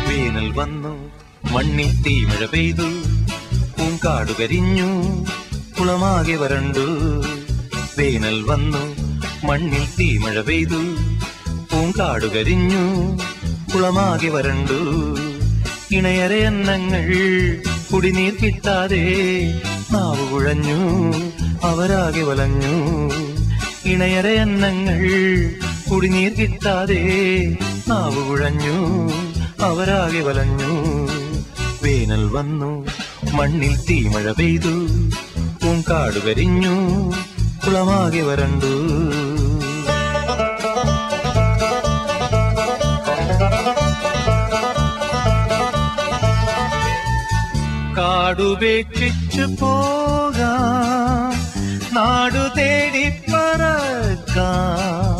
വേനൽ വന്നു മണ്ണിൽ തീമഴ പെയ്തു പൂങ്കാടു കരിഞ്ഞു കുളമാകെ വരണ്ടു. വേനൽ വന്നു മണ്ണിൽ തീമഴ പെയ്തു പൂങ്കാടു കരിഞ്ഞു കുളമാകെ വരണ്ടു. ഇണയരെ അന്നങ്ങൾ കുടിനീർ കിട്ടാതെ നാവു കുഴഞ്ഞു അവരാകെ വലഞ്ഞു. ഇണയരെ അന്നങ്ങൾ കുടിനീർ കിട്ടാതെ നാവു കുഴഞ്ഞു അവരാകെ വലഞ്ഞു. വേനൽ വന്നു മണ്ണിൽ തീമഴ പെയ്തു പൂങ്കാടു കരിഞ്ഞു കുളമാകെ വരണ്ടു. കാടുപേക്ഷിച്ചു പോകാം നാടു തേടി പറക്കാം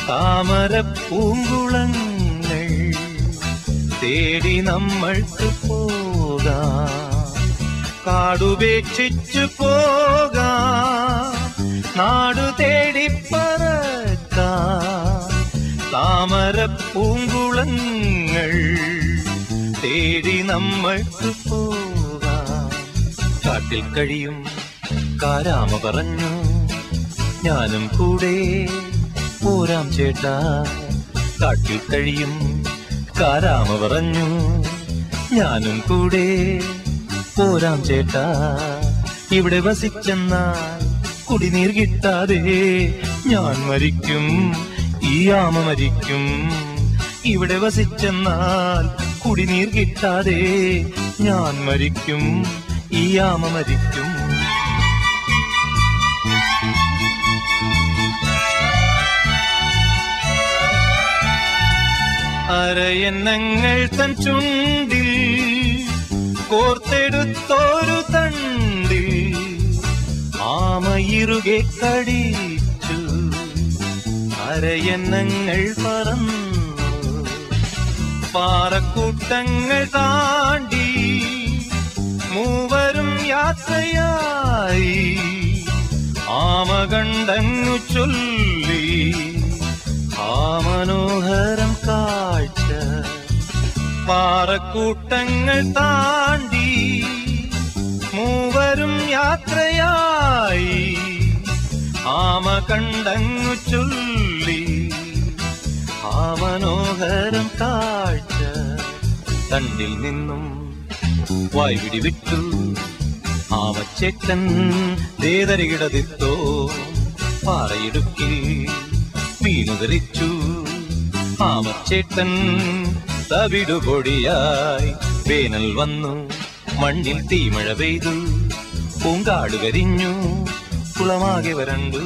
താമരപ്പൂങ്കുളങ്ങൾ തേടി നമ്മൾക്ക് പോകാം. കാടുപേക്ഷിച്ചു പോകാം നാടു തേടി പറക്കാം താമരപ്പൂങ്കുളങ്ങൾ തേടി നമ്മൾക്ക് പോകാം. കാട്ടിൽ കഴിയും കാരാമ പറഞ്ഞു ഞാനും കൂടെ പോരാം ചേട്ടാ. കാട്ടിൽ കഴിയും കാരാമ പറഞ്ഞു ഞാനും കൂടെ പോരാം ചേട്ടാ. ഇവിടെ വസിച്ചെന്നാൽ കുടിനീർ കിട്ടാതെ ഞാൻ മരിക്കും ഈ ആമ മരിക്കും. ഇവിടെ വസിച്ചെന്നാൽ കുടിനീർ കിട്ടാതെ ഞാൻ മരിക്കും ഈ ആമ മരിക്കും. അരയന്നങ്ങൾ തൻ ചുണ്ടിൽ കോർത്തെടുത്തോരു തണ്ടിൽ ആമയിരുകെ കടിച്ചു അരയന്നങ്ങൾ പറന്നു. പാറക്കൂട്ടങ്ങൾ താണ്ടി മൂവരും യാത്രയായി ആമ കണ്ടങ്ങു ചൊല്ലി ആ മനോഹരം കാഴ്ച. പാറക്കൂട്ടങ്ങൾ താണ്ടി മൂവരും യാത്രയായി ആമ കണ്ടങ്ങു ചൊല്ലി ആ മനോഹരം കാഴ്ച. തണ്ടിൽ നിന്നും വായ്പിടി വിട്ടു ആമച്ചേട്ടൻ ദേതരികിടതിത്തോ പാറയിടുക്കിൽ വീണുതെറിച്ചു ആമച്ചേട്ടൻ തവിടുപൊടിയായി. വേനൽ വന്നു മണ്ണിൽ തീമഴ പെയ്തു പൂങ്കാടു കരിഞ്ഞു കുളമാകെ വരണ്ടു.